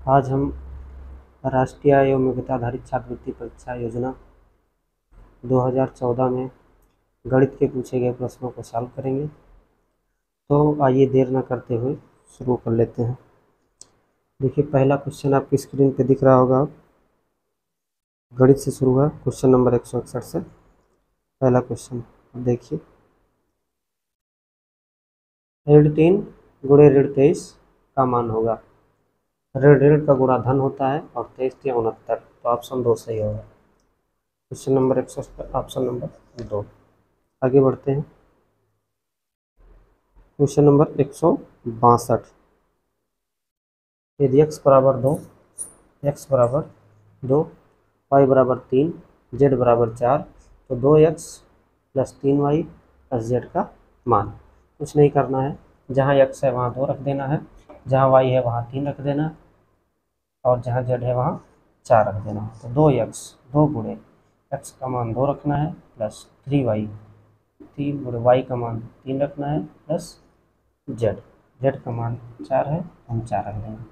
आज हम राष्ट्रीय योग्यता आधारित छात्रवृत्ति परीक्षा योजना 2014 में गणित के पूछे गए प्रश्नों को सॉल्व करेंगे। तो आइए देर न करते हुए शुरू कर लेते हैं। देखिए, पहला क्वेश्चन आपकी स्क्रीन पे दिख रहा होगा। गणित से शुरू हुआ क्वेश्चन नंबर 161 से पहला क्वेश्चन देखिए। ऋण 3 गुणे ऋण 23 का मान होगा। ऋण का गुणा धन होता है और 23 या 69, तो ऑप्शन 2 सही होगा। Question number 100 option number 2। आगे बढ़ते हैं। Question number 162। यदि x बराबर 2, y बराबर 3, z बराबर 4, तो 2x plus 3y plus z का मान। कुछ नहीं करना है, जहाँ x है वहाँ 2 रख देना है, जहाँ y है वहाँ 3 रख देना है, और जहाँ z है वहाँ 4 रख देना है। तो 2x 2 गुणे x का मान 2 रखना है प्लस 3y 3 गुणे y का मान 3 रखना है प्लस z का मान 4 है, हम 4 रख देंगे।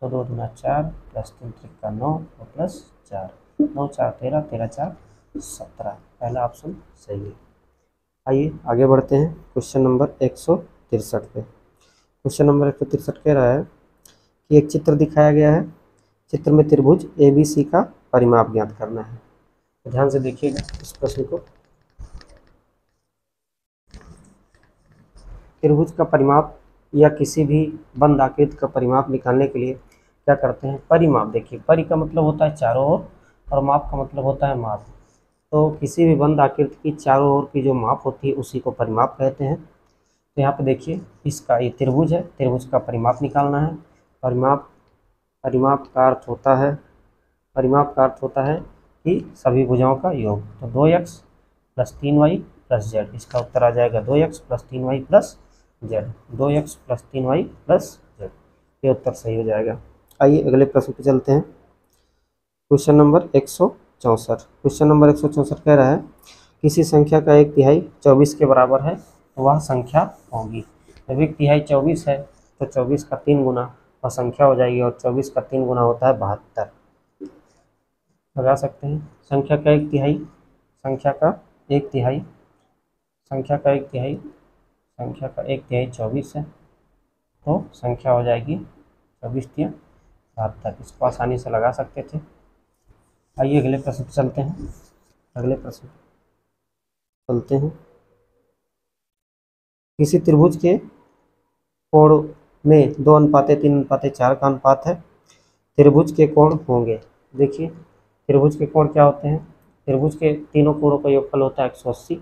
तो 2 दूना 4 प्लस 3 त्रिका 9 और प्लस 4, 9 4 13, 13 4 17। पहला ऑप्शन सही है। आइए आगे बढ़ते हैं क्वेश्चन नंबर 163 पे। क्वेश्चन नंबर 163 कह रहा है कि एक चित्र दिखाया गया है। चित्र में त्रिभुज ABC का परिमाप ज्ञात करना है। तो ध्यान से देखिएगा इस प्रश्न को। त्रिभुज का परिमाप या किसी भी बंद आकृति का परिमाप निकालने के लिए क्या करते हैं? परिमाप। देखिए, परि का मतलब होता है चारों ओर और माप का मतलब होता है माप। तो किसी भी बंद आकृति की चारों ओर की जो माप होती है उसी को परिमाप कहते हैं। तो यहाँ पे देखिए, इसका ये त्रिभुज है, त्रिभुज का परिमाप निकालना है। परिमाप का अर्थ होता है कि सभी भुजाओं का योग। तो 2x plus 3y plus z, इसका उत्तर आ जाएगा 2x plus 3y plus z। 2x plus 3y plus z, ये उत्तर सही हो जाएगा। आइए अगले प्रश्न पे चलते हैं। Question number 164। क्वेश्चन नंबर 164 कह रहा है किसी संख्या का 1/3 24 के बराबर है, तो वह संख्या होगी। जब 1/3 24 है तो 24 का 3 गुना वह संख्या हो जाएगी, और 24 का 3 गुना होता है 72। लगा सकते हैं। संख्या का 1/3 24 है, तो संख्या हो जाएगी 24 या 72। इसको आसानी से लगा सकते थे। आइए अगले प्रश्न पर चलते हैं। किसी त्रिभुज के कोण में 2:3:4 का अनुपात है। त्रिभुज के कोण होंगे। देखिए, त्रिभुज के कोण क्या होते हैं? त्रिभुज के तीनों कोणों का योगफल होता है 180।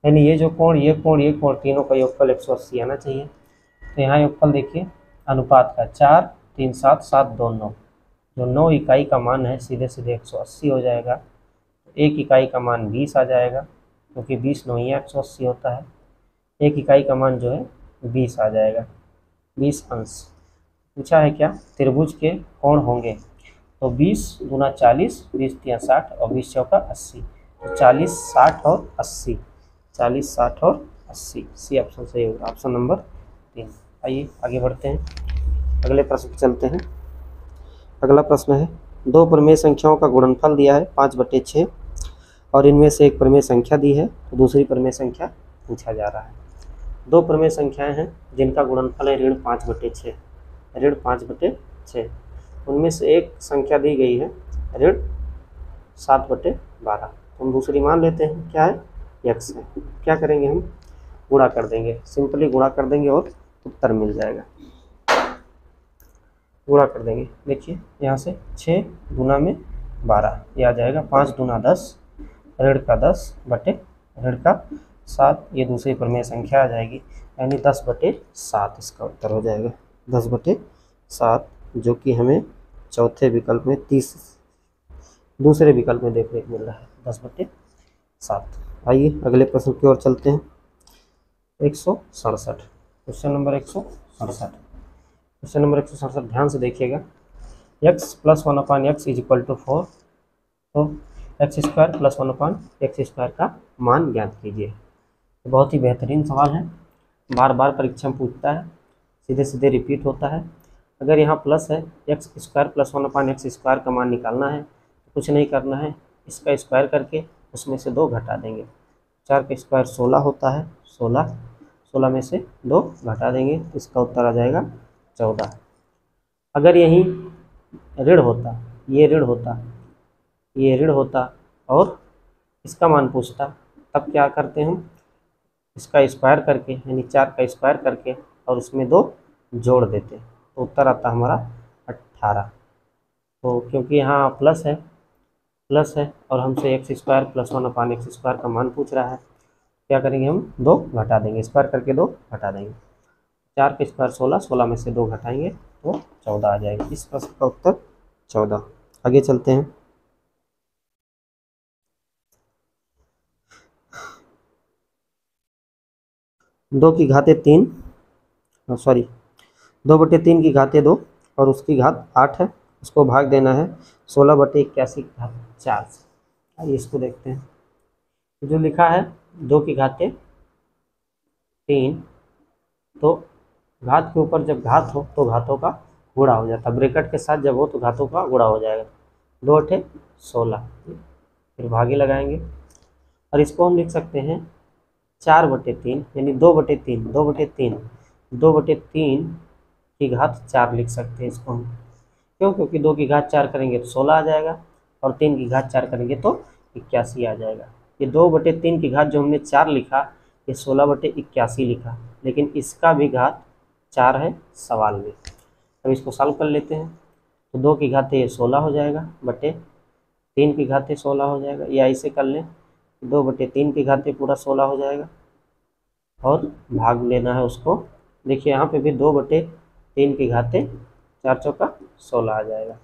यानी ये जो कोण, ये कोण तीनों का योगफल 180 आना चाहिए। तो यहाँ योगफल देखिए अनुपात का 4 3 7 7 2 9। जो 9 इकाई का मान है सीधे सीधे 180 हो जाएगा। तो 1 इकाई का मान 20 आ जाएगा, क्योंकि 20 9 ही 180 होता है। 1 इकाई का मान जो है 20 आ जाएगा, 20 अंश। पूछा है क्या? त्रिभुज के कोण होंगे। तो 20 गुना 40, 20 3 60 और 20 चौका 80। तो 40 60 और 80, 40 60 और 80, सी ऑप्शन सही होगा, ऑप्शन नंबर 3। आइए आगे बढ़ते हैं, अगले प्रश्न पर चलते हैं। अगला प्रश्न है, दो प्रमेय संख्याओं का गुणनफल दिया है 5/6 और इनमें से एक प्रमेय संख्या दी है, तो दूसरी प्रमेय संख्या पूछा जा रहा है। दो प्रमेय संख्याएं हैं जिनका गुणनफल है ऋण 5/6, ऋण 5/6। उनमें से एक संख्या दी गई है ऋण 7/12। तो हम दूसरी मान लेते हैं, क्या है? x है। क्या करेंगे? हम गुणा कर देंगे, सिंपली गुणा कर देंगे और उत्तर मिल जाएगा। गुणा कर देंगे। देखिए, यहाँ से 6 गुना में 12, ये आ जाएगा 5 दूना 10, ऋण का 10 बटे ऋण का 7, ये दूसरी प्रमेय संख्या आ जाएगी, यानी 10/7 इसका उत्तर हो जाएगा। 10/7, जो कि हमें चौथे विकल्प में दूसरे विकल्प में देखने को मिल रहा है, 10/7। आइए अगले प्रश्न की ओर चलते हैं। 167। Question number 167। क्वेश्चन नंबर 167 ध्यान से देखिएगा। x + 1/x = 4, तो x² + 1/x² का मान ज्ञात कीजिए। बहुत ही बेहतरीन सवाल है, बार बार परीक्षा में पूछता है, सीधे सीधे रिपीट होता है। अगर यहाँ प्लस है, एक्स स्क्वायर प्लस 1/x² का मान निकालना है तो कुछ नहीं करना है, इसका स्क्वायर करके उसमें से 2 घटा देंगे। 4 का स्क्वायर 16 होता है, 16 में से 2 घटा देंगे, इसका उत्तर आ जाएगा 14। अगर यही ऋण होता, ये ऋण होता, ये ऋण होता और इसका मान पूछता, तब क्या करते हम, इसका स्क्वायर करके यानी 4 का स्क्वायर करके और उसमें 2 जोड़ देते, तो उत्तर आता हमारा 18। तो क्योंकि यहाँ प्लस है और हमसे x² प्लस 1/x² का मान पूछ रहा है, क्या करेंगे हम 2 घटा देंगे, स्क्वायर करके 2 घटा देंगे। 4 का स्क्वायर 16 में से 2 घटाएंगे तो 14 आ जाएगा। इस प्रश्न का उत्तर 14। आगे चलते हैं। 2 की घाते 3 2/3 की घाते 2 और उसकी घात 8 है, उसको भाग देना है 16/81 की घात 4 से। आइए इसको देखते हैं। जो लिखा है 2 की घाते 3, तो घात के ऊपर जब घात हो तो घातों का गुणा हो जाता है, ब्रैकेट के साथ जब हो तो घातों का गुणा हो जाएगा। 2 8 16, फिर भागे लगाएंगे और इसको हम लिख सकते हैं 4/3 यानी 2/3 की घात 4 लिख सकते हैं इसको हम। क्यों? क्योंकि 2 की घात 4 करेंगे तो 16 आ जाएगा और 3 की घात 4 करेंगे तो 81 आ जाएगा। ये 2/3 की घात जो हमने 4 लिखा, ये 16/81 लिखा, लेकिन इसका भी घात 4 है सवाल में। अब इसको सॉल्व कर लेते हैं। तो 2 की घाते 16 हो जाएगा बटे 3 की घाते 16 हो जाएगा, या इसे कर लें 2/3 की घाते पूरा 16 हो जाएगा और भाग लेना है उसको। देखिए यहाँ पे भी 2/3 की घाते 4 चौका 16 आ जाएगा।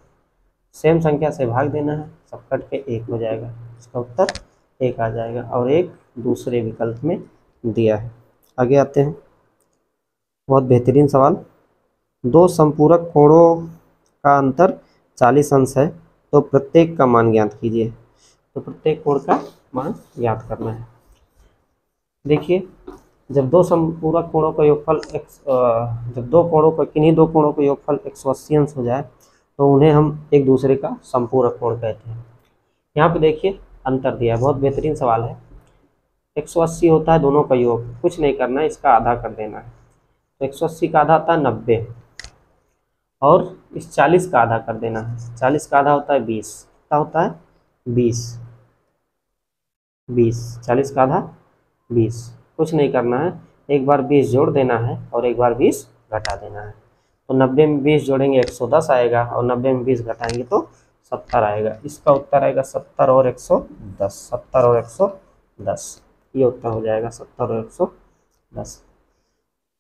सेम संख्या से भाग देना है, सब कट के 1 हो जाएगा, इसका उत्तर 1 आ जाएगा और 1 दूसरे विकल्प में दिया है। आगे आते हैं। बहुत बेहतरीन सवाल। 2 संपूरक कोणों का अंतर 40 अंश है, तो प्रत्येक का मान ज्ञात कीजिए। तो प्रत्येक कोण का मान ज्ञात करना है। देखिए जब 2 संपूरक कोणों का योगफल जब 2 कोणों का किन्हीं 2 कोणों का योगफल 180 अंश हो जाए तो उन्हें हम एक दूसरे का संपूरक कोण कहते हैं। यहाँ पे देखिए अंतर दिया है, बहुत बेहतरीन सवाल है। 180 होता है दोनों का योग, कुछ नहीं करना है, इसका आधा कर देना है। तो 180 का आधा आता है 90 और इस 40 का आधा कर देना है। 40 का आधा होता है 20, क्या होता है 20, 40 का आधा 20, कुछ नहीं करना है, एक बार 20 जोड़ देना है और एक बार 20 घटा देना है। तो 90 में 20 जोड़ेंगे 110 आएगा और 90 में 20 घटाएंगे तो 70 आएगा। इसका उत्तर आएगा 70 और 110, 70 और 110, ये उत्तर हो जाएगा 70 और 110।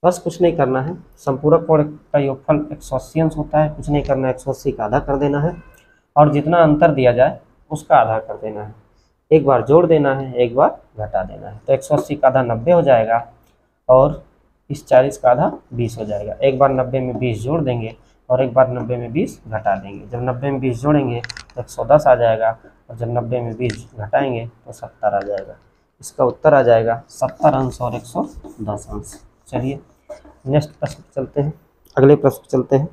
बस कुछ नहीं करना है, संपूरक कोण का योगफल 180 अंश होता है, कुछ नहीं करना है, 180 का आधा कर देना है और जितना अंतर दिया जाए उसका आधा कर देना है। एक बार जोड़ देना है, एक बार घटा देना है। तो 180 का आधा 90 हो जाएगा और इस 40 का आधा 20 हो जाएगा। एक बार 90 में 20 जोड़ देंगे और एक बार 90 में 20 घटा देंगे। जब 90 में 20 जोड़ेंगे तो 110 आ जाएगा और जब 90 में 20 घटाएंगे तो 70 आ जाएगा। इसका उत्तर आ जाएगा 70 अंश और 110 अंश। चलिए नेक्स्ट प्रश्न चलते हैं, अगले प्रश्न चलते हैं।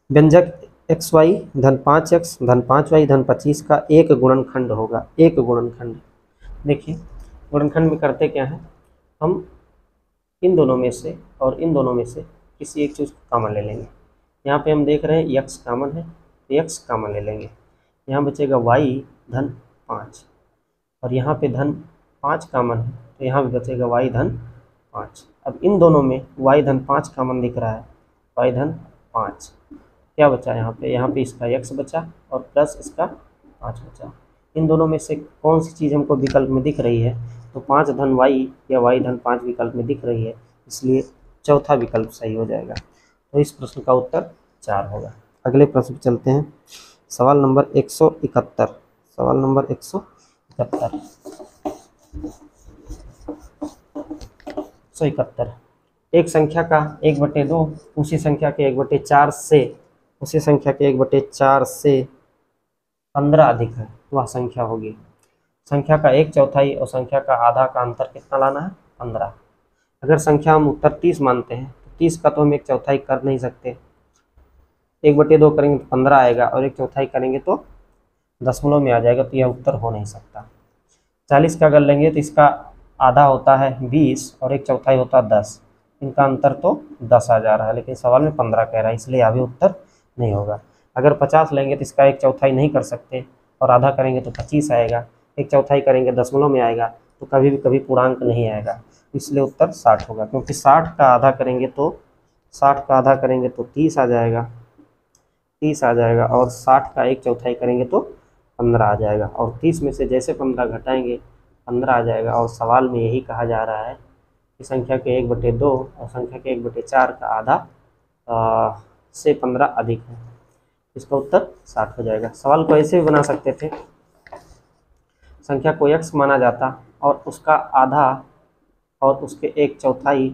व्यंजक xy धन 5x धन 5y धन 25 का एक गुणनखंड होगा। एक गुणनखंड, देखिए गुणनखंड में करते क्या है, हम इन दोनों में से और इन दोनों में से किसी एक चीज़ को कॉमन ले लेंगे। यहाँ पे हम देख रहे हैं x कॉमन है तो x कॉमन ले लेंगे। यहाँ बचेगा y धन 5 और यहाँ पे धन 5 कॉमन है तो यहाँ भी बचेगा y धन 5। अब इन दोनों में y धन 5 कॉमन दिख रहा है, y धन 5, क्या बचा यहाँ पे इसका x बचा और प्लस इसका 5 बचा। इन दोनों में से कौन सी चीज़ हमको विकल्प में दिख रही है, तो 5 धन y या y धन 5 विकल्प में दिख रही है, इसलिए चौथा विकल्प सही हो जाएगा। तो इस प्रश्न का उत्तर 4 होगा। अगले प्रश्न पर चलते हैं। सवाल नंबर 171, सवाल नंबर 171। एक संख्या का 1/2 उसी संख्या के 1/4 से 15 अधिक है, वह संख्या होगी। संख्या का 1/4 और संख्या का आधा का अंतर कितना लाना है, 15। अगर संख्या हम उत्तर 30 मानते हैं तो 30 का तो हम 1/4 कर नहीं सकते, 1/2 करेंगे तो 15 आएगा, और 1/4 करेंगे तो दशमलव में आ जाएगा, तो यह उत्तर हो नहीं सकता। 40 का अगर लेंगे तो इसका आधा होता है 20 और 1/4 होता है 10, इनका अंतर तो 10 आ जा रहा है, लेकिन सवाल में 15 कह रहा है, इसलिए अभी उत्तर नहीं होगा। अगर 50 लेंगे तो इसका 1/4 नहीं कर सकते, और आधा करेंगे तो 25 आएगा, 1/4 करेंगे दशमलव में आएगा, तो कभी भी कभी पूर्णांक नहीं आएगा, इसलिए उत्तर 60 होगा। क्योंकि 60 का आधा करेंगे तो 30 आ जाएगा, 30 आ जाएगा, और 60 का 1/4 करेंगे तो 15 आ जाएगा, और 30 में से जैसे 15 घटाएंगे 15 आ जाएगा। और सवाल में यही कहा जा रहा है कि संख्या के 1/2 और संख्या के 1/4 का आधा से 15 अधिक है, इसका उत्तर 60 हो जाएगा। सवाल को ऐसे भी बना सकते थे, संख्या को x माना जाता और उसका आधा और उसके 1/4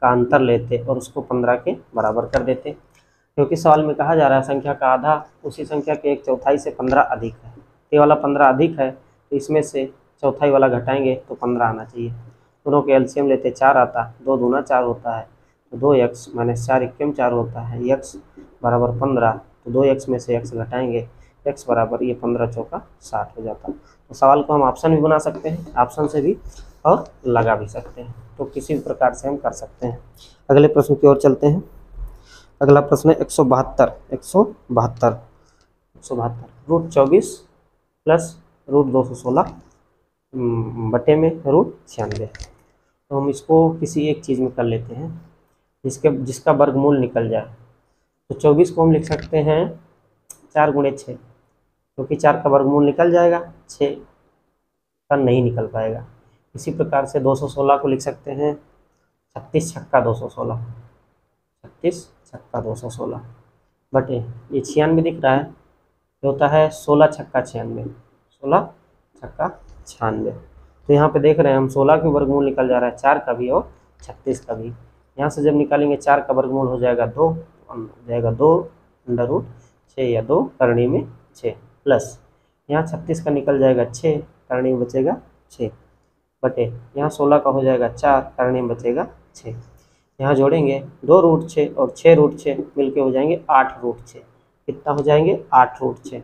का अंतर लेते और उसको 15 के बराबर कर देते, क्योंकि सवाल में कहा जा रहा है संख्या का आधा उसी संख्या के 1/4 से 15 अधिक है, ये वाला 15 अधिक है, तो इसमें से चौथाई वाला घटाएंगे तो 15 आना चाहिए। दोनों के एलसीएम लेते 4 आता, 2 दूना 4 होता है, तो 2x - 4 = 4 होता है, x बराबर 15, तो 2x में से x घटाएंगे, x बराबर ये 15 चौका 60 हो जाता। तो सवाल को हम ऑप्शन भी बना सकते हैं, ऑप्शन से भी और लगा भी सकते हैं, तो किसी भी प्रकार से हम कर सकते हैं। अगले प्रश्न की ओर चलते हैं। अगला प्रश्न है 172 √24 प्लस √216 बटे में √96। तो हम इसको किसी एक चीज़ में कर लेते हैं जिसका वर्गमूल निकल जाए। तो 24 को हम लिख सकते हैं 4 × 6, क्योंकि 4 का वर्गमूल निकल जाएगा, 6 का नहीं निकल पाएगा। इसी प्रकार से 216 को लिख सकते हैं 36 छक्का 216, 36 छक्का 216 बटे ये 96 दिख रहा है, ये होता है 16 छक्का 96, 16 छक्का 96। तो यहाँ पे देख रहे हैं हम 16 के वर्गमूल निकल जा रहा है, 4 का भी और 36 का भी। यहाँ से जब निकालेंगे 4 का वर्गमूल हो जाएगा 2, हो जाएगा 2 √6 या 2 करणी में 6, प्लस यहाँ 36 का निकल जाएगा 6, करणी में बचेगा 6, बटे यहाँ 16 का हो जाएगा 4, करणी में बचेगा 6। यहाँ जोड़ेंगे 2√6 और 6√6 मिलके हो जाएंगे 8√6। कितना हो जाएंगे 8√6,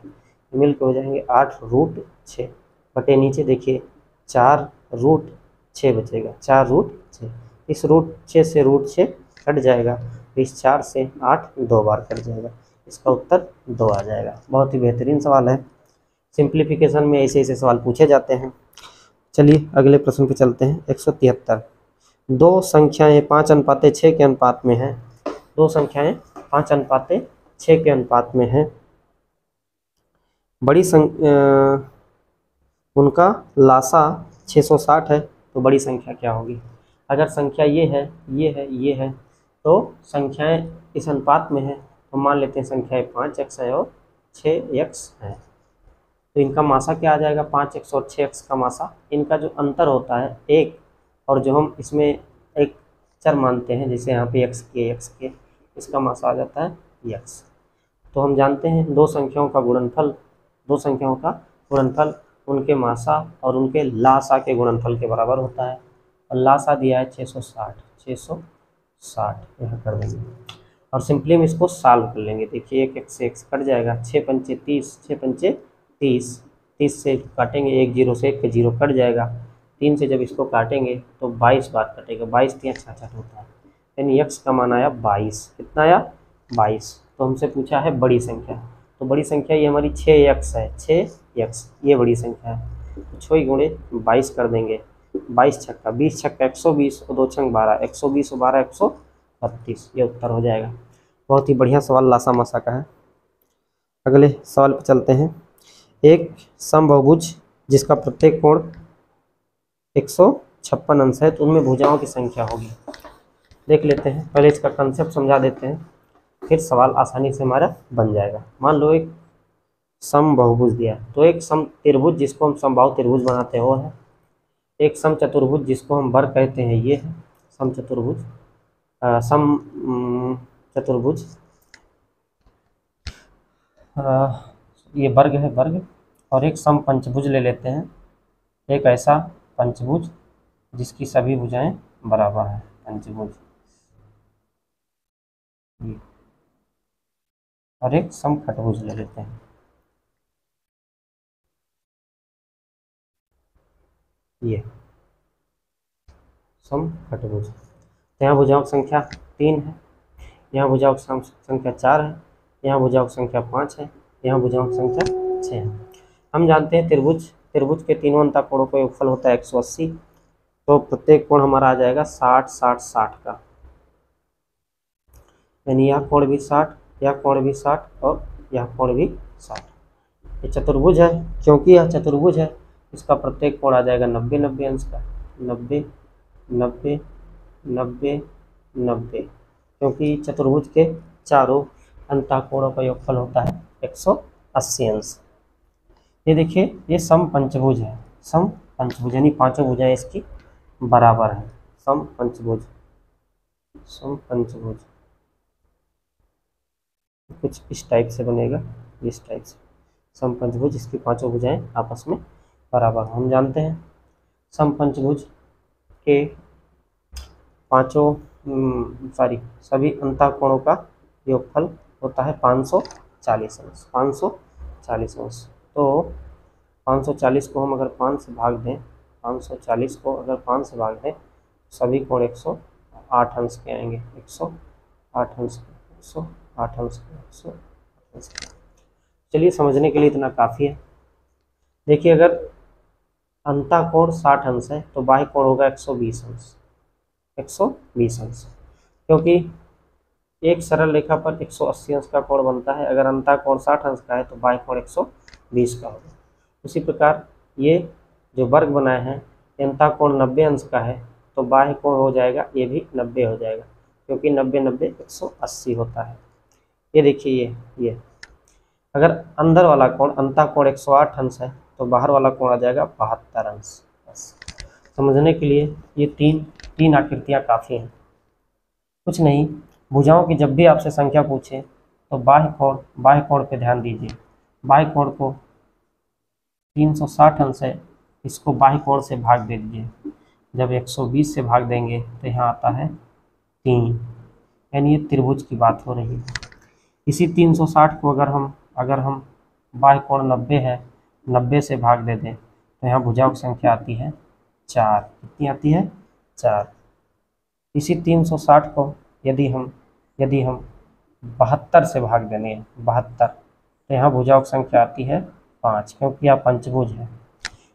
मिलके हो जाएंगे 8√6 बटे नीचे देखिए 4√6 बचेगा, 4√6। इस √6 से √6 कट जाएगा, इस 4 से 8 2 बार कट जाएगा, इसका उत्तर 2 आ जाएगा। बहुत ही बेहतरीन सवाल है, सिंप्लीफिकेशन में ऐसे ऐसे सवाल पूछे जाते हैं। चलिए अगले प्रश्न पे चलते हैं। 173 दो संख्याएं 5:6 के अनुपात में हैं, दो संख्याएं 5:6 के अनुपात में हैं, बड़ी उनका लासा 660 है, तो बड़ी संख्या क्या होगी? अगर संख्या ये है, ये है, ये है, तो संख्याएं इस अनुपात में है, तो मान लेते हैं संख्याएं 5x है और 6x है, तो इनका मासा क्या आ जाएगा? 5x और 6x का मासा, इनका जो अंतर होता है 1, और जो हम इसमें एक चर मानते हैं जैसे यहाँ पे x के, इसका मासा आ जाता है x। तो हम जानते हैं दो संख्याओं का गुणनफल उनके मासा और उनके लासा के गुणनफल के बराबर होता है, और लासा दिया है 660 यहाँ कर देंगे, और सिंपली हम इसको सॉल्व कर लेंगे। देखिए एक x से x कट जाएगा, 6 पंचे 30, 6 पंचे 30, 30 से काटेंगे 1 0 से 1 के 0 कट जाएगा, 3 से जब इसको काटेंगे तो 22 बार कटेगा, 22 3 66 होता है, यानी x का मान आया 22। कितना आया? 22। तो हमसे पूछा है बड़ी संख्या, तो बड़ी संख्या ये हमारी 6x है, 6x ये बड़ी संख्या है, तो 6 × 22 कर देंगे, 22 छक्का 20 छक्का 120 और 2 छंग 12, 120 और 12 132, ये उत्तर हो जाएगा। बहुत ही बढ़िया सवाल लासा मासा का है। अगले सवाल पर चलते हैं। एक समबाहुभुज जिसका प्रत्येक कोण 156 अंश है, तो उनमें भुजाओं की संख्या होगी। देख लेते हैं, पहले इसका कंसेप्ट समझा देते हैं, फिर सवाल आसानी से हमारा बन जाएगा। मान लो एक समबाहुभुज दिया, तो एक समत्रिभुज जिसको हम समबाहु त्रिभुज बनाते हैं वो है, एक समचतुर्भुज जिसको हम वर्ग कहते हैं ये है समचतुर्भुज, समचतुर्भुज ये वर्ग है वर्ग, और एक समपंचभुज ले लेते हैं, एक ऐसा पंचभुज जिसकी सभी भुजाएं बराबर हैं, पंचभुज। ये, और एक समखटभुज ले लेते हैं, ये समखटभुज। यहाँ भुजाओं की संख्या 3 है, यहाँ भुजाओं की संख्या 4 है, यहाँ भुजाओं की संख्या 5 है, यहाँ भुजाओं की संख्या 6 है। हम जानते हैं त्रिभुज के तीनों अंतःकोणों का योगफल होता है 180, तो प्रत्येक कोण हमारा आ जाएगा 60 60 60 का, यानी यह कोण भी 60, यह कोण भी 60 और यह कोण भी 60। ये चतुर्भुज है, क्योंकि यह चतुर्भुज है इसका प्रत्येक कोण आ जाएगा 90 90 अंश का, 90 90 90 90, क्योंकि चतुर्भुज के चारों अंतःकोणों का योगफल होता है 180 अंश। ये देखिए ये समपंचभुज है, समपंचभुज यानी पांचों भुजाएं इसकी बराबर है, समपंचभुज, समपंचभुज कुछ इस टाइप से बनेगा, इस टाइप से समपंचभुज, इसकी पांचों भुजाएं आपस में बराबर। हम जानते हैं समपंचभुज के पांचों सभी अंतःकोणों का योगफल होता है 540 अंश, 540 अंश। तो 540 को हम अगर 5 से भाग दें, 540 को अगर 5 से भाग दें, सभी कोण 108 अंश के आएंगे, 108 अंश, 108 अंश, 108 अंश। चलिए समझने के लिए इतना काफ़ी है। देखिए अगर अंतःकोण 60 अंश है तो बाह्य कोण होगा 120 अंश, 120 अंश, क्योंकि एक सरल रेखा पर 180 अंश का कोण बनता है। अगर अंतःकोण 60 अंश का है तो बाह्य कोण 120 का होगा। उसी प्रकार ये जो वर्ग बनाए हैं, अंतःकोण 90 अंश का है तो बाह्य कोण हो जाएगा, ये भी 90 हो जाएगा, क्योंकि 90 90 180 होता है। ये देखिए ये अगर अंदर वाला कोण अंतःकोण 108 अंश है तो बाहर वाला कोण आ जाएगा 72 अंश। बस समझने के लिए ये तीन आकृतियाँ काफ़ी हैं। कुछ नहीं, भुजाओं की जब भी आपसे संख्या पूछे तो बाह्य कोण पे ध्यान दीजिए। बाह्य कोण को 360 अंश है, इसको बाह्य कोण से भाग दे दीजिए। जब 120 से भाग देंगे तो यहाँ आता है 3, यानी ये त्रिभुज की बात हो रही है। इसी 360 को अगर हम बाह्य कोण 90 है, 90 से भाग दे दें तो यहाँ भुजाओं की संख्या आती है 4। कितनी आती है? 4। इसी 360 को यदि हम 72 से भाग देंगे, 72, तो यहाँ भुजाओं की संख्या आती है 5, क्योंकि यह पंचभुज है।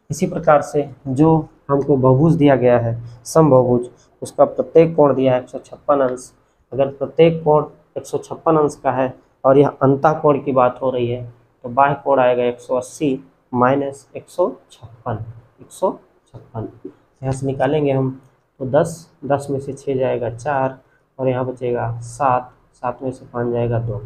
इसी प्रकार से जो हमको बहुभुज दिया गया है, समबहुभुज, उसका प्रत्येक कोण दिया है 156 अंश। अगर प्रत्येक कोण 156 अंश का है और यह अंतःकोण की बात हो रही है तो बाह्य कोण आएगा 180 माइनस 156, 156। यहाँ से निकालेंगे हम तो 10 में से 6 जाएगा 4 और यहाँ बचेगा 7 में से 5 जाएगा 2,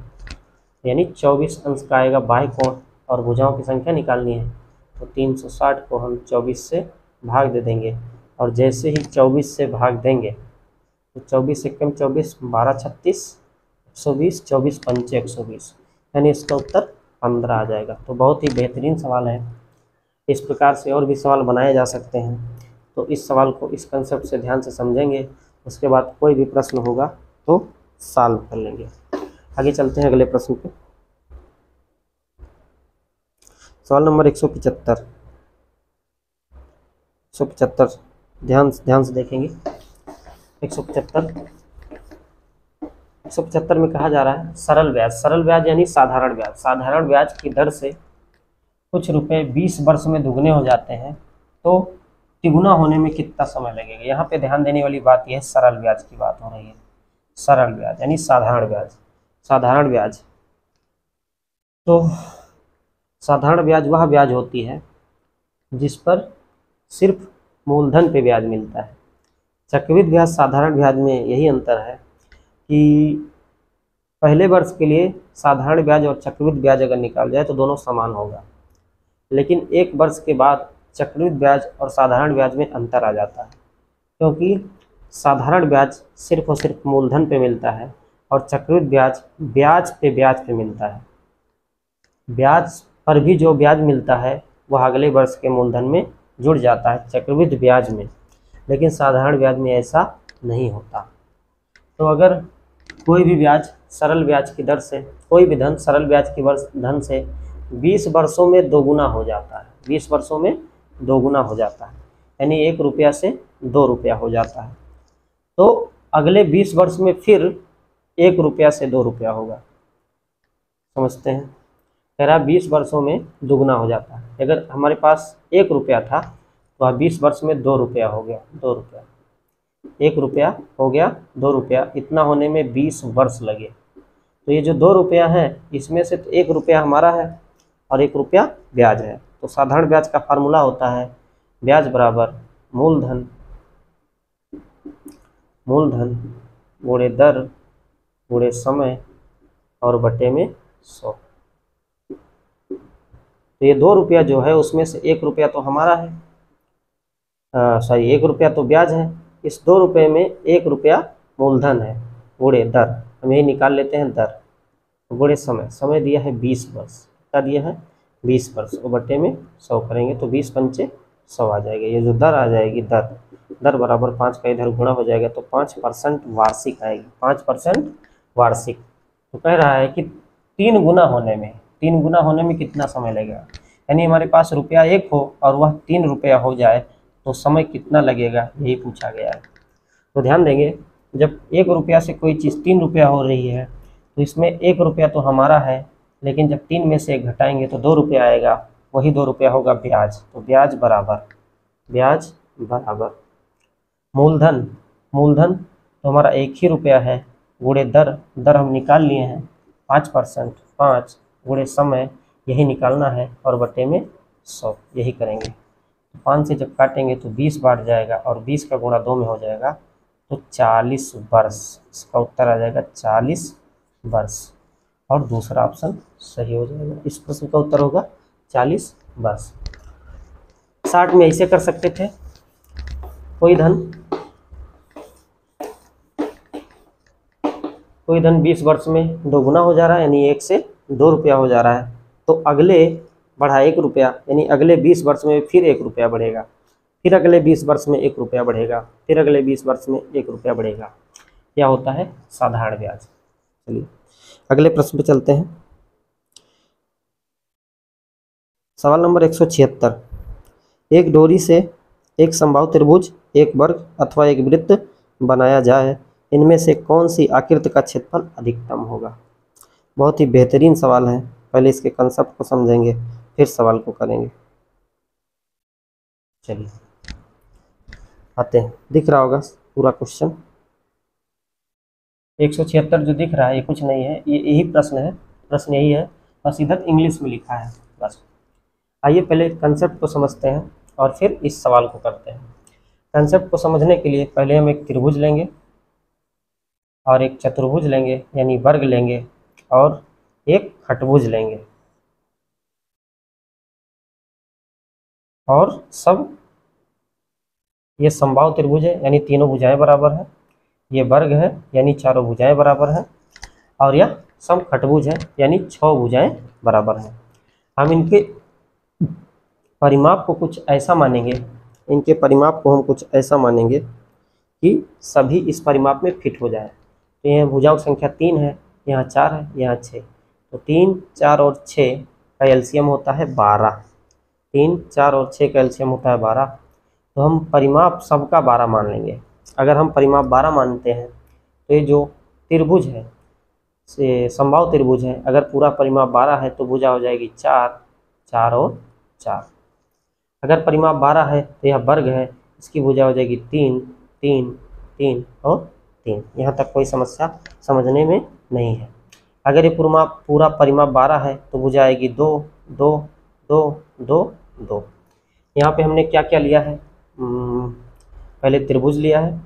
यानी 24 अंश का आएगा बाह्य कोण। और भुजाओं की संख्या निकालनी है तो 360 को हम 24 से भाग दे देंगे, और जैसे ही 24 से भाग देंगे तो 24 से कम 24, 12 36 120, 24 पंचे 120, यानी इसका उत्तर 15 आ जाएगा। तो बहुत ही बेहतरीन सवाल है। इस प्रकार से और भी सवाल बनाए जा सकते हैं, तो इस सवाल को इस कंसेप्ट से ध्यान से समझेंगे, उसके बाद कोई भी प्रश्न होगा तो सॉल्व कर लेंगे। आगे चलते हैं अगले प्रश्न पे। सवाल नंबर 175, ध्यान से देखेंगे। 175 में कहा जा रहा है सरल ब्याज यानी साधारण ब्याज की दर से कुछ रुपए 20 वर्ष में दुगने हो जाते हैं तो तिगुना होने में कितना समय लगेगा। यहाँ पे ध्यान देने वाली बात यह है, सरल ब्याज की बात हो रही है। सरल ब्याज यानी साधारण ब्याज। तो साधारण ब्याज वह ब्याज होती है जिस पर सिर्फ मूलधन पे ब्याज मिलता है। चक्रवृद्धि ब्याज साधारण ब्याज में यही अंतर है कि पहले वर्ष के लिए साधारण ब्याज और चक्रवृद्धि ब्याज अगर निकाल जाए तो दोनों समान होगा, लेकिन एक वर्ष के बाद चक्रवृद्धि ब्याज और साधारण ब्याज में अंतर आ जाता है, क्योंकि साधारण ब्याज सिर्फ और सिर्फ मूलधन पे मिलता है और चक्रवृद्धि ब्याज ब्याज पे मिलता है। ब्याज पर भी जो ब्याज मिलता है वह अगले वर्ष के मूलधन में जुड़ जाता है चक्रवृद्धि ब्याज में, लेकिन साधारण ब्याज में ऐसा नहीं होता। तो अगर कोई भी ब्याज सरल ब्याज की दर से, कोई भी धन सरल ब्याज की धन से 20 वर्षों में दोगुना हो जाता है। 20 वर्षों में दोगुना हो जाता है, यानी 1 रुपया से 2 रुपया हो जाता है। तो अगले 20 वर्ष में फिर 1 रुपया से 2 रुपया होगा। समझते हैं, कह रहा 20 वर्षों में दुगना हो जाता है। अगर हमारे पास 1 रुपया था तो 20 वर्ष में 2 रुपया हो गया, 2 रुपया, 1 रुपया हो गया 2 रुपया, इतना होने में 20 वर्ष लगे। तो ये जो 2 रुपया है इसमें से तो 1 रुपया हमारा है और 1 रुपया ब्याज है। तो साधारण ब्याज का फार्मूला होता है ब्याज बराबर मूलधन गुणे दर गुणे समय और बटे में 100। तो ये 2 रुपया जो है उसमें से 1 रुपया तो हमारा है, सॉरी 1 रुपया तो ब्याज है। इस 2 रुपये में 1 रुपया मूलधन है गुणे दर, हम यही निकाल लेते हैं दर, गुणे समय, समय दिया है 20 वर्ष, क्या दिया है 20 वर्ष, और बटे में 100 करेंगे तो 20 पंचे 100 आ जाएगा। ये जो दर आ जाएगी दर बराबर 5 का इधर गुणा हो जाएगा तो 5% वार्षिक आएगी, 5% वार्षिक। तो कह रहा है कि 3 गुना होने में कितना समय लगेगा, यानी हमारे पास रुपया 1 हो और वह 3 रुपया हो जाए तो समय कितना लगेगा, यही पूछा गया है। तो ध्यान देंगे, जब 1 रुपया से कोई चीज़ 3 रुपया हो रही है तो इसमें 1 रुपया तो हमारा है, लेकिन जब 3 में से 1 घटाएंगे तो 2 रुपया आएगा, वही 2 रुपया होगा ब्याज। तो ब्याज बराबर मूलधन तो हमारा 1 ही रुपया है गुणे दर हम निकाल लिए हैं 5%, 5 गुणे समय यही निकालना है और बटे में 100, यही करेंगे। 5 से जब काटेंगे तो 20 बार जाएगा और 20 का गुणा 2 में हो जाएगा तो 40 वर्ष, इसका उत्तर आ जाएगा 40 वर्ष, और दूसरा ऑप्शन सही हो जाएगा। इस प्रश्न का उत्तर होगा 40 वर्ष। 60 में ऐसे कर सकते थे, कोई धन 20 वर्ष में दोगुना हो जा रहा है, यानी 1 से 2 रुपया हो जा रहा है, तो अगले बढ़ा 1 रुपया, यानी अगले 20 वर्ष में फिर 1 रुपया बढ़ेगा, फिर अगले 20 वर्ष में 1 रुपया बढ़ेगा, फिर अगले 20 वर्ष में 1 रुपया बढ़ेगा। क्या होता है साधारण ब्याज। चलिए अगले प्रश्न पे चलते हैं। सवाल नंबर 176, एक डोरी से एक समबाहु त्रिभुज, एक वर्ग अथवा एक वृत्त बनाया जाए, इनमें से कौन सी आकृति का क्षेत्रफल अधिकतम होगा। बहुत ही बेहतरीन सवाल है, पहले इसके कंसेप्ट को समझेंगे फिर सवाल को करेंगे। चलिए आते हैं, दिख रहा होगा पूरा क्वेश्चन। 176 जो दिख रहा है ये कुछ नहीं है, ये यही प्रश्न है, प्रश्न यही है, बस इधर इंग्लिश में लिखा है बस। आइए पहले कंसेप्ट को समझते हैं और फिर इस सवाल को करते हैं। कंसेप्ट को समझने के लिए पहले हम एक त्रिभुज लेंगे और एक चतुर्भुज लेंगे, यानी वर्ग लेंगे, और एक खटभुज लेंगे, और सब ये समबाहु त्रिभुज है, यानी तीनों भुजाएं बराबर है, ये वर्ग है यानी चारों भुजाएं बराबर है, और यह सम खटभुज है यानी 6 भुजाएं बराबर हैं। हम इनके परिमाप को कुछ ऐसा मानेंगे, इनके परिमाप को हम कुछ ऐसा मानेंगे कि सभी इस परिमाप में फिट हो जाए। तो यहाँ भुजाओं की संख्या 3 है, यहाँ 4 है, यहाँ 6, तो 3, 4 और 6 का एलसीएम होता है 12। 3, 4 और 6 का एलसीएम होता है 12, तो हम परिमाप सबका 12 मान लेंगे। अगर हम परिमाप 12 मानते हैं तो ये जो त्रिभुज है, समबाहु त्रिभुज है, अगर पूरा परिमाप 12 है तो भुजा हो जाएगी 4, 4 और 4। अगर परिमाप 12 है तो यह वर्ग है, इसकी भुजा हो जाएगी 3, 3, 3 और 3। यहाँ तक कोई समस्या समझने में नहीं है। अगर ये पूरा परिमाप 12 है तो भुजा आएगी 2, 2, 2, 2, 2। यहाँ पे हमने क्या क्या लिया है, पहले त्रिभुज लिया है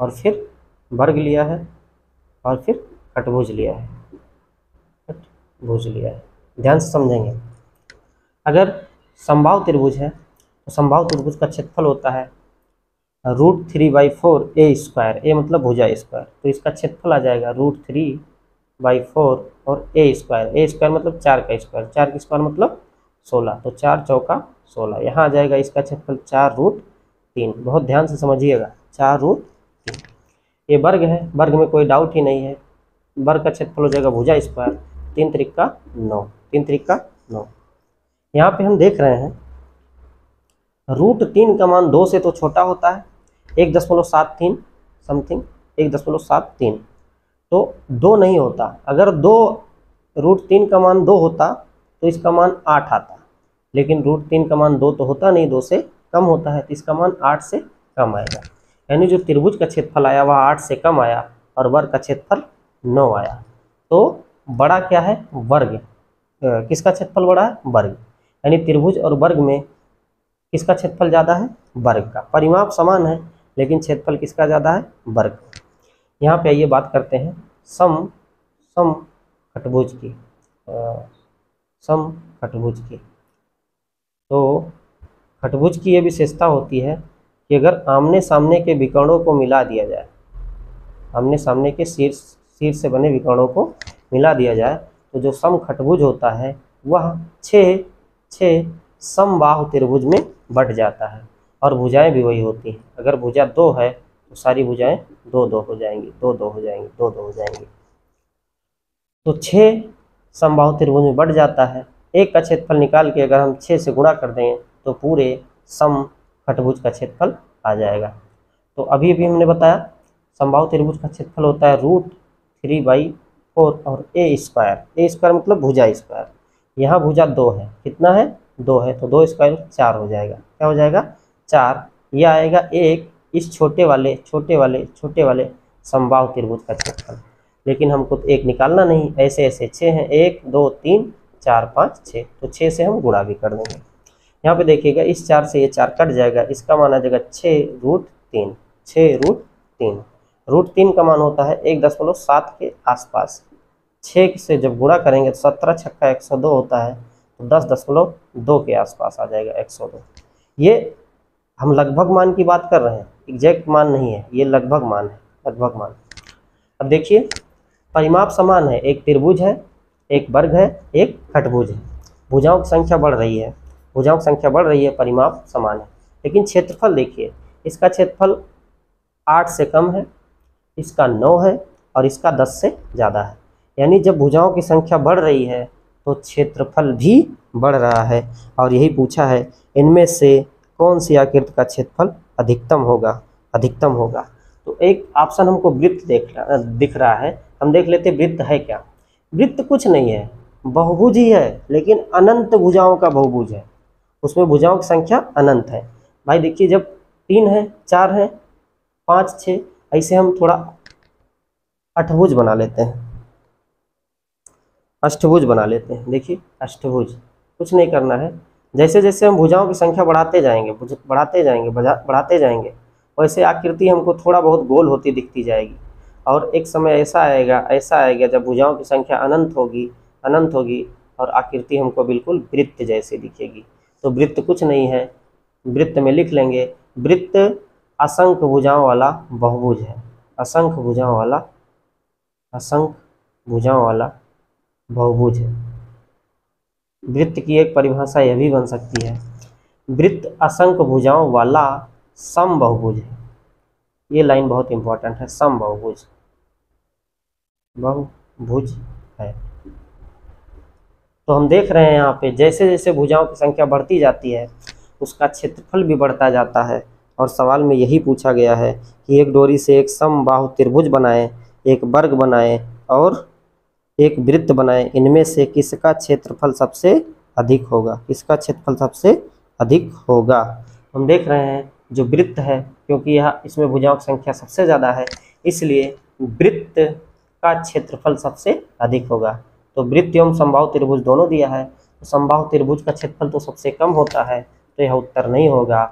और फिर वर्ग लिया है और फिर खटभुज लिया है, ध्यान से समझेंगे। अगर समबाहु त्रिभुज है तो समबाहु त्रिभुज का क्षेत्रफल होता है √3/4 a स्क्वायर, ए मतलब भुजा स्क्वायर, तो इसका क्षेत्रफल आ जाएगा √3/4 और a स्क्वायर मतलब 4 का स्क्वायर, 4 का स्क्वायर मतलब 16, तो 4 चौका 16। यहाँ आ जाएगा इसका क्षेत्रफल 4√3, बहुत ध्यान से समझिएगा, 4√3। ये वर्ग है, वर्ग में कोई डाउट ही नहीं है, वर्ग का क्षेत्रफल हो जाएगा भुजा स्क्वायर, 3 त्रिका 9, 3 त्रिका 9। यहाँ पे हम देख रहे हैं √3 का मान 2 से तो छोटा होता है, 1.73 समथिंग, 1.73, तो 2 नहीं होता। अगर √3 का मान 2 होता तो इसका मान 8 आता, लेकिन √3 का मान 2 तो होता नहीं, 2 से कम होता है, तो इसका मान 8 से कम आएगा। यानी जो त्रिभुज का क्षेत्रफल आया वह 8 से कम आया और वर्ग का क्षेत्रफल 9 आया। तो बड़ा क्या है? वर्ग। किसका क्षेत्रफल बड़ा है? वर्ग। यानी त्रिभुज और वर्ग में किसका क्षेत्रफल ज़्यादा है? वर्ग का। परिमाप समान है लेकिन क्षेत्रफल किसका ज़्यादा है? वर्ग। यहाँ पे आइए बात करते हैं समखटभुज की। समखटभुज की, तो खटभुज की ये विशेषता होती है कि अगर आमने सामने के विकर्णों को मिला दिया जाए, आमने सामने के शीर्ष से बने विकर्णों को मिला दिया जाए, तो जो समखटभुज होता है वह 6 समबाहु त्रिभुज में बंट जाता है और भुजाएं भी वही होती हैं। अगर भुजा 2 है तो सारी भुजाएं 2-2 हो जाएंगी, 2-2 हो जाएंगी, 2-2 हो जाएंगी। तो 6 समबाहु त्रिभुज में बढ़ जाता है। एक का क्षेत्रफल निकाल के अगर हम 6 से गुणा कर दें तो पूरे समखटभुज का क्षेत्रफल आ जाएगा। तो अभी हमने बताया समबाहु त्रिभुज का क्षेत्रफल होता है √3/4 और a² मतलब भुजा स्क्वायर। यहाँ भुजा 2 है, कितना है? 2 है, तो 2 स्क्वायर 4 हो जाएगा। क्या हो जाएगा? 4। यह आएगा 1 इस छोटे वाले समबाहु त्रिभुज का क्षेत्रफल। लेकिन हमको तो 1 निकालना नहीं, ऐसे 6 हैं, 1 2 3 4 5 6, तो 6 से हम गुणा भी कर देंगे। यहाँ पे देखिएगा इस 4 से ये 4 कट जाएगा, इसका मान आ जाएगा 6√3। 6√3, √3 का मान होता है 1.7 के आसपास। 6 से जब गुणा करेंगे तो 17 छक्का 102 होता है, तो 10.2 के आसपास आ जाएगा 102। ये हम लगभग मान की बात कर रहे हैं, एग्जैक्ट मान नहीं है, ये लगभग मान है, लगभग मान। अब देखिए परिमाप समान है, एक त्रिभुज है, एक वर्ग है, एक खटभुज है। भुजाओं की संख्या बढ़ रही है, भुजाओं की संख्या बढ़ रही है, परिमाप समान है। लेकिन क्षेत्रफल देखिए, इसका क्षेत्रफल 8 से कम है, इसका 9 है और इसका 10 से ज़्यादा है। यानी जब भुजाओं की संख्या बढ़ रही है तो क्षेत्रफल भी बढ़ रहा है। और यही पूछा है इनमें से कौन सी आकृति का क्षेत्रफल अधिकतम होगा? अधिकतम होगा। तो एक ऑप्शन हमको वृत्त दिख रहा है, हम देख लेते वृत्त है क्या। वृत्त कुछ नहीं है, बहुभुज ही है, लेकिन अनंत भुजाओं का बहुभुज है, उसमें भुजाओं की संख्या अनंत है। भाई देखिए जब 3 है, 4 है, 5 6, ऐसे हम थोड़ा अष्टभुज बना लेते हैं, अष्टभुज बना लेते हैं। देखिए अष्टभुज, कुछ नहीं करना है, जैसे जैसे हम भुजाओं की संख्या बढ़ाते जाएंगे वैसे आकृति हमको थोड़ा बहुत गोल होती दिखती जाएगी। और एक समय ऐसा आएगा जब भुजाओं की संख्या अनंत होगी और आकृति हमको बिल्कुल वृत्त जैसे दिखेगी। तो वृत्त कुछ नहीं है, वृत्त में लिख लेंगे, वृत्त असंख्य भुजाओं वाला बहुभुज है, असंख्य भुजाओं वाला बहुभुज है। वृत्त की एक परिभाषा यह भी बन सकती है, वृत्त असंख्य भुजाओं वाला समबहुभुज है। ये लाइन बहुत इंपॉर्टेंट है, समबहुभुज है। तो हम देख रहे हैं यहाँ पे जैसे जैसे भुजाओं की संख्या बढ़ती जाती है उसका क्षेत्रफल भी बढ़ता जाता है। और सवाल में यही पूछा गया है कि एक डोरी से एक समबाहु त्रिभुज बनाएं, एक वर्ग बनाएं और एक वृत्त बनाएं, इनमें से किसका क्षेत्रफल सबसे अधिक होगा? किसका क्षेत्रफल सबसे अधिक होगा? हम देख रहे हैं जो वृत्त है, क्योंकि यह इसमें भुजाओं की संख्या सबसे ज़्यादा है, इसलिए वृत्त का क्षेत्रफल सबसे अधिक होगा। तो वृत्त एवं समबाहु त्रिभुज दोनों दिया है, तो समबाहु त्रिभुज का क्षेत्रफल तो सबसे कम होता है, तो यह उत्तर नहीं होगा।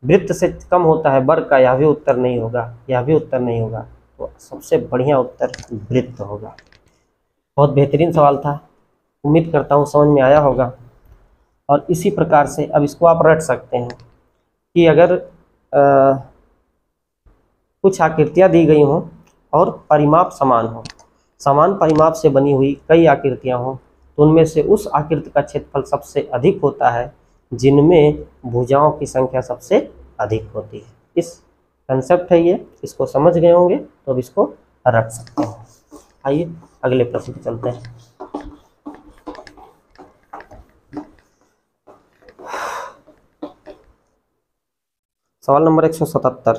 वृत्त से कम होता है वर्ग का, यह भी उत्तर नहीं होगा, यह भी उत्तर नहीं होगा। तो सबसे बढ़िया उत्तर वृत्त होगा। बहुत बेहतरीन सवाल था, उम्मीद करता हूँ समझ में आया होगा। और इसी प्रकार से अब इसको आप रट सकते हैं कि अगर कुछ आकृतियाँ दी गई हों और परिमाप समान हो, समान परिमाप से बनी हुई कई आकृतियाँ हों, तो उनमें से उस आकृति का क्षेत्रफल सबसे अधिक होता है जिनमें भुजाओं की संख्या सबसे अधिक होती है। इस कंसेप्ट है ये, इसको समझ गए होंगे तो अब इसको रख सकते हैं। आइए अगले प्रश्न पे चलते हैं। सवाल नंबर 177,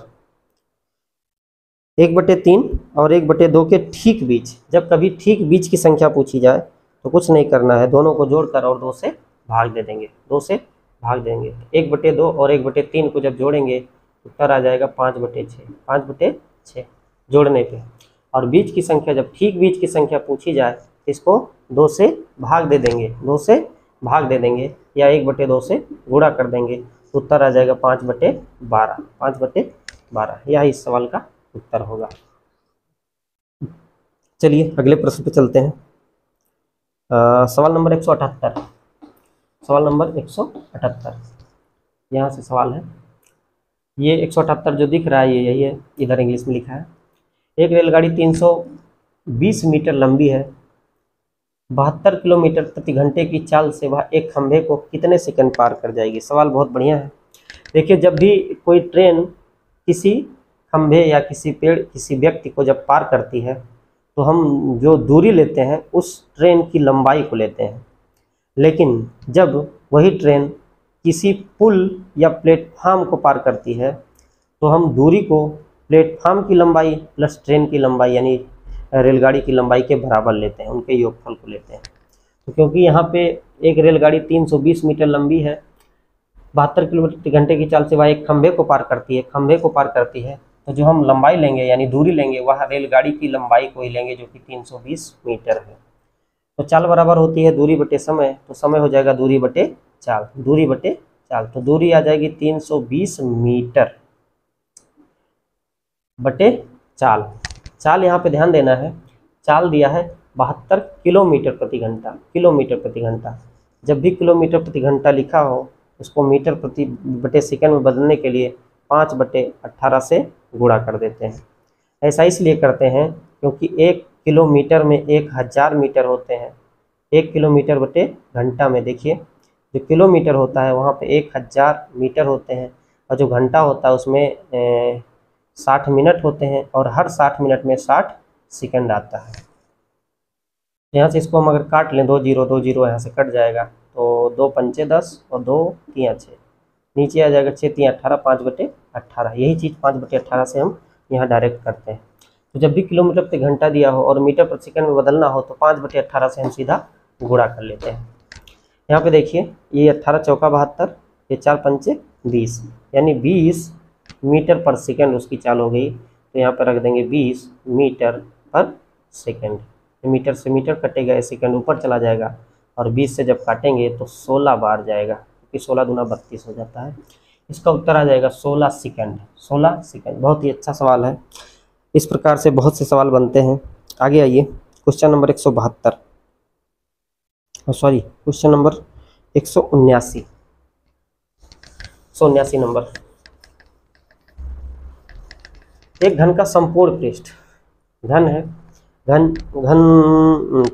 1/3 और 1/2 के ठीक बीच, जब कभी ठीक बीच की संख्या पूछी जाए तो कुछ नहीं करना है, दोनों को जोड़कर और 2 से भाग दे देंगे, 2 से भाग देंगे। 1/2 और 1/3 को जब जोड़ेंगे तो उत्तर आ जाएगा 5/6, 5/6 जोड़ने पे। और बीच की संख्या, जब ठीक बीच की संख्या पूछी जाए इसको 2 से भाग दे देंगे, 2 से भाग दे देंगे या 1/2 से गुणा कर देंगे तो उत्तर आ जाएगा 5/12, 5/12। यह इस सवाल का उत्तर होगा। चलिए अगले प्रश्न पे चलते हैं। सवाल नंबर 178, सवाल नंबर 178 यहाँ से सवाल है। ये 178 जो दिख रहा है ये यही है, इधर इंग्लिश में लिखा है। एक रेलगाड़ी 320 मीटर लंबी है, 72 किलोमीटर प्रति घंटे की चाल से वह एक खंभे को कितने सेकंड पार कर जाएगी। सवाल बहुत बढ़िया है। देखिए, जब भी कोई ट्रेन किसी खंभे या किसी पेड़, किसी व्यक्ति को जब पार करती है तो हम जो दूरी लेते हैं उस ट्रेन की लंबाई को लेते हैं, लेकिन जब वही ट्रेन किसी पुल या प्लेटफार्म को पार करती है तो हम दूरी को प्लेटफार्म की लंबाई प्लस ट्रेन की लंबाई यानी रेलगाड़ी की लंबाई के बराबर लेते हैं, उनके योगफल को लेते हैं। तो क्योंकि यहाँ पे एक रेलगाड़ी 320 मीटर लंबी है, 72 किलोमीटर प्रति घंटे की चाल से वह एक खंभे को पार करती है, तो जो हम लंबाई लेंगे यानी दूरी लेंगे वह रेलगाड़ी की लंबाई को ही लेंगे जो कि 320 मीटर है। तो चाल बराबर होती है दूरी बटे समय, तो समय हो जाएगा दूरी बटे चाल, दूरी बटे चाल। तो दूरी आ जाएगी 320 मीटर बटे चाल। चाल यहाँ पे ध्यान देना है, चाल दिया है 72 किलोमीटर प्रति घंटा, किलोमीटर प्रति घंटा। जब भी किलोमीटर प्रति घंटा लिखा हो उसको मीटर प्रति बटे सेकंड में बदलने के लिए 5/18 से गुणा कर देते हैं। ऐसा इसलिए करते हैं क्योंकि 1 किलोमीटर में 1000 मीटर होते हैं। 1 किलोमीटर बटे घंटा में देखिए, जो किलोमीटर होता है वहाँ पे 1000 मीटर होते हैं और जो घंटा होता है उसमें 60 मिनट होते हैं और हर 60 मिनट में 60 सेकंड आता है। यहाँ से इसको हम अगर काट लें, 2 0 2 0 यहाँ से कट जाएगा, तो 2 पंचे 10 और 2 3 6, नीचे आ जाएगा 6 3 18, 5/18। यही चीज़ 5/18 से हम यहाँ डायरेक्ट करते हैं। तो जब भी किलोमीटर प्रति घंटा दिया हो और मीटर प्रति सेकंड में बदलना हो तो 5/18 से हम सीधा गुणा कर लेते हैं। यहाँ पे देखिए, ये 18 चौका 72, ये 4 पंचे 20, यानी 20 मीटर पर सेकंड उसकी चाल हो गई। तो यहाँ पर रख देंगे 20 मीटर पर सेकंड। मीटर से मीटर कटेगा, सेकंड ऊपर चला जाएगा और 20 से जब काटेंगे तो 16 बार जाएगा, क्योंकि 16 दूना 32 हो जाता है। इसका उत्तर आ जाएगा 16 सेकंड, 16 सेकंड। बहुत ही अच्छा सवाल है। इस प्रकार से बहुत से सवाल बनते हैं। आगे आइए, question number 172, sorry question number 179, 179 number. एक घन का संपूर्ण पृष्ठ, घन है, घन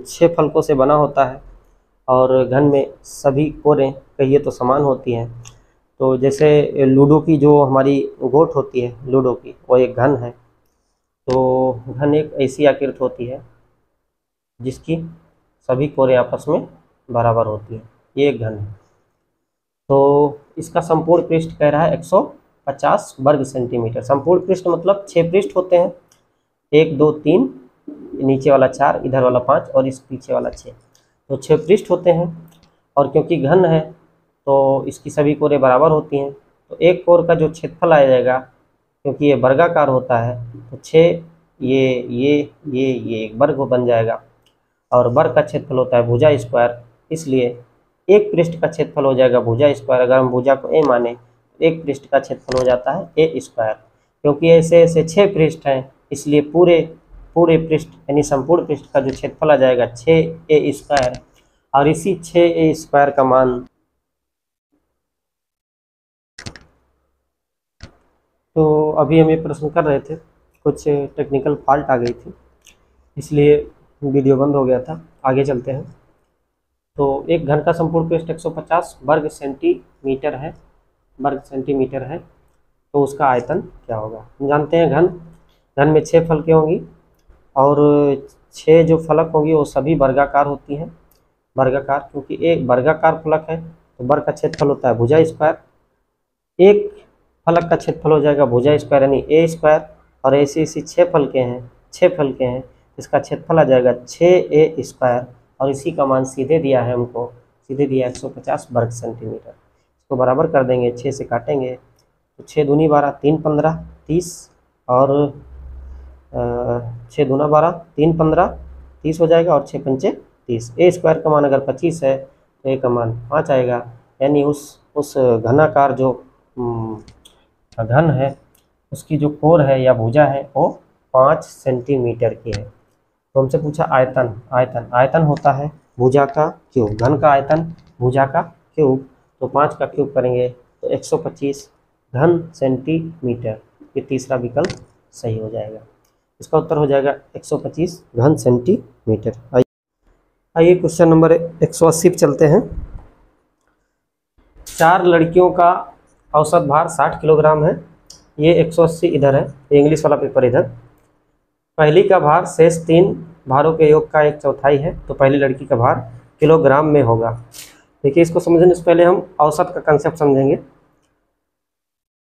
6 फलकों से बना होता है और घन में सभी कोरें कहिए तो समान होती हैं। तो जैसे लूडो की जो हमारी गोट होती है लूडो की, वो एक घन है। तो घन एक ऐसी आकृति होती है जिसकी सभी कोरें आपस में बराबर होती है, ये एक घन है। तो इसका संपूर्ण पृष्ठ कह रहा है 150 वर्ग सेंटीमीटर। संपूर्ण पृष्ठ मतलब 6 पृष्ठ होते हैं, 1 2 3, नीचे वाला 4, इधर वाला 5 और इस पीछे वाला 6, तो 6 पृष्ठ होते हैं। और क्योंकि घन है तो इसकी सभी कोरें बराबर होती हैं, तो एक कोर का जो क्षेत्रफल आ जाएगा, क्योंकि ये वर्गाकार होता है तो 6 ये एक वर्ग बन जाएगा। और वर्ग का क्षेत्रफल होता है भुजा स्क्वायर, इसलिए एक पृष्ठ का क्षेत्रफल हो जाएगा भुजा स्क्वायर। अगर हम भुजा को ए माने तो एक पृष्ठ का क्षेत्रफल हो जाता है ए स्क्वायर। क्योंकि ऐसे ऐसे 6 पृष्ठ हैं इसलिए पूरे पृष्ठ यानी संपूर्ण पृष्ठ का जो क्षेत्रफल आ जाएगा 6a स्क्वायर। और इसी 6a स्क्वायर का मान, तो अभी हम ये प्रश्न कर रहे थे, कुछ टेक्निकल फॉल्ट आ गई थी इसलिए वीडियो बंद हो गया था। आगे चलते हैं। तो एक घन का संपूर्ण पृष्ठ 150 वर्ग सेंटीमीटर है, वर्ग सेंटीमीटर है। तो उसका आयतन क्या होगा। हम जानते हैं घन, घन में 6 फलकें होंगी और 6 जो फलक होंगी वो सभी वर्गाकार होती हैं। वर्गाकार, क्योंकि एक वर्गाकार फलक है तो वर्ग का क्षेत्रफल होता है भुजा स्क्वायर, एक फलक का क्षेत्रफल हो जाएगा भुजा स्क्वायर यानी ए स्क्वायर, और ऐसी ऐसी 6 फलकें हैं, 6 फलकें हैं, इसका क्षेत्रफल आ जाएगा 6a स्क्वायर, और इसी का मान सीधे दिया है हमको, सीधे दिया 150 वर्ग सेंटीमीटर। इसको बराबर कर देंगे, 6 से काटेंगे तो 6 दूनी 12, 3 15 30, और 6 दूना 12, 3 15 30 हो जाएगा, और 6 पंचे 30। ए स्क्वायर का मान अगर 25 है तो ए का मान 5 आएगा, यानी उस घनाकार जो घन है उसकी जो कोर है या भुजा है वो 5 सेंटीमीटर की है। तो हमसे पूछा आयतन, आयतन होता है भुजा का क्यूब, घन का आयतन भुजा का क्यूब, तो 5 का क्यूब करेंगे तो 125 घन सेंटीमीटर, ये तीसरा विकल्प सही हो जाएगा। इसका उत्तर हो जाएगा 125 घन सेंटीमीटर। आइए क्वेश्चन नंबर 180 पे चलते हैं। 4 लड़कियों का औसत भार 60 किलोग्राम है, ये 180 इधर है, इंग्लिश वाला पेपर इधर। पहली का भार शेष 3 भारों के योग का 1/4 है, तो पहली लड़की का भार किलोग्राम में होगा। देखिए इसको समझने से पहले हम औसत का कंसेप्ट समझेंगे।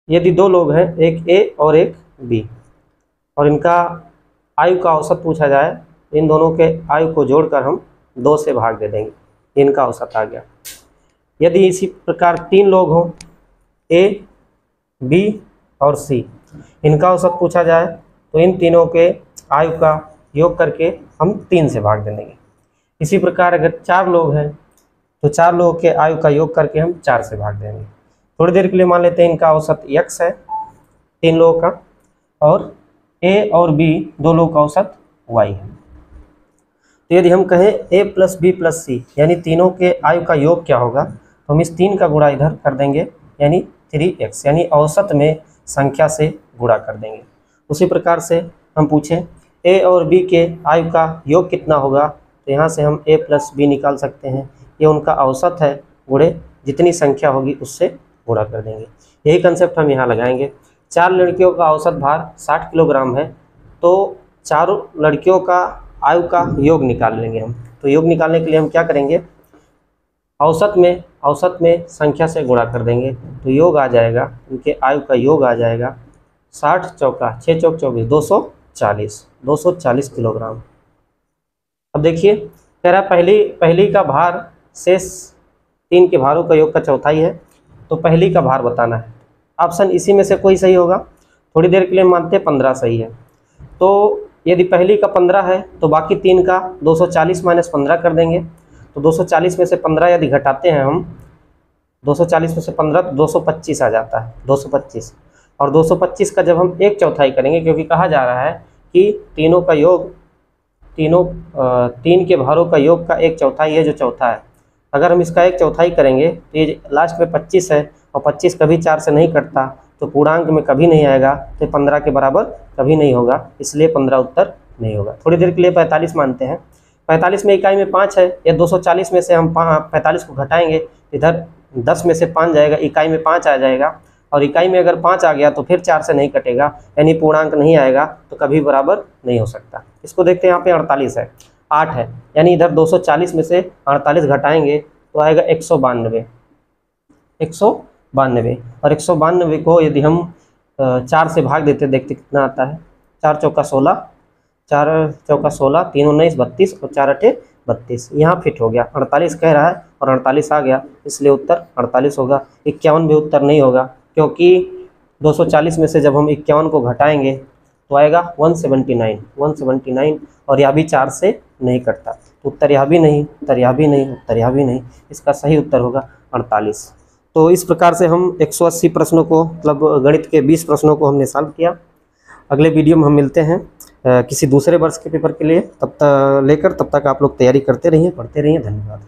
यदि 2 लोग हैं, एक ए और एक बी, और इनका आयु का औसत पूछा जाए, इन दोनों के आयु को जोड़कर हम 2 से भाग दे देंगे, इनका औसत आ गया। यदि इसी प्रकार 3 लोग हों, ए बी और सी, इनका औसत पूछा जाए तो इन तीनों के आयु का योग करके हम 3 से भाग दे देंगे। इसी प्रकार अगर 4 लोग हैं तो 4 लोगों के आयु का योग करके हम 4 से भाग देंगे। थोड़ी देर के लिए मान लेते हैं इनका औसत x है 3 लोगों का, और a और b 2 लोगों का औसत y है। तो यदि हम कहें a + b + c यानी तीनों के आयु का योग क्या होगा, तो हम इस 3 का गुणा इधर कर देंगे यानी 3x, यानी औसत में संख्या से गुणा कर देंगे। उसी प्रकार से हम पूछें a और b के आयु का योग कितना होगा, तो यहाँ से हम a + b निकाल सकते हैं, ये उनका औसत है, गुणे जितनी संख्या होगी उससे गुणा कर देंगे। यही कंसेप्ट हम यहाँ लगाएंगे। 4 लड़कियों का औसत भार 60 किलोग्राम है, तो 4 लड़कियों का आयु का योग निकाल लेंगे हम। तो योग निकालने के लिए हम क्या करेंगे, औसत में संख्या से गुणा कर देंगे, तो योग आ जाएगा, उनके आयु का योग आ जाएगा 60 चौका 6 चौक 24 240 किलोग्राम। अब देखिए कह रहा पहली का भार शेष 3 के भारों का योग का 1/4 है, तो पहली का भार बताना है। ऑप्शन इसी में से कोई सही होगा। थोड़ी देर के लिए मानते हैं 15 सही है, तो यदि पहली का 15 है तो बाकी 3 का 240 - 15 कर देंगे, तो 240 में से 15 यदि घटाते हैं हम, 240 में से 15 तो 225 आ जाता है, 225। और 225 का जब हम 1/4 करेंगे, क्योंकि कहा जा रहा है कि तीनों का योग, 3 के भारों का योग का 1/4 ये जो चौथा है, अगर हम इसका 1/4 करेंगे तो ये लास्ट में 25 है, और 25 कभी 4 से नहीं कटता, तो पूर्णांक में कभी नहीं आएगा, तो 15 के बराबर कभी नहीं होगा, इसलिए 15 उत्तर नहीं होगा। थोड़ी देर के लिए 45 मानते हैं। 45 में इकाई में 5 है, या 240 में से हम 45 को घटाएंगे, इधर 10 में से 5 जाएगा, इकाई में 5 आ जाएगा, और इकाई में अगर 5 आ गया तो फिर 4 से नहीं कटेगा, यानी पूर्णांक नहीं आएगा, तो कभी बराबर नहीं हो सकता। इसको देखते हैं, यहाँ पे 48 है, 8 है, यानी इधर 240 में से 48 घटाएंगे तो आएगा 192, और 192 को यदि हम 4 से भाग देते, देखते कितना आता है। 4 चौका 16, 4 चौका 16, 3 19 32, और 4 8 32, यहाँ फिट हो गया। 48 कह रहा है और 48 आ गया, इसलिए उत्तर 48 होगा। 51 भी उत्तर नहीं होगा, क्योंकि 240 में से जब हम 51 को घटाएंगे तो आएगा 179, और यह भी 4 से नहीं कटता, तो उत्तर यह भी नहीं, उत्तर यह भी नहीं, उत्तर यह भी नहीं। इसका सही उत्तर होगा 48। तो इस प्रकार से हम 180 प्रश्नों को, मतलब गणित के 20 प्रश्नों को हमने सॉल्व किया। अगले वीडियो में हम मिलते हैं किसी दूसरे वर्ष के पेपर के लिए, तब तक आप लोग तैयारी करते रहिए, पढ़ते रहिए। धन्यवाद।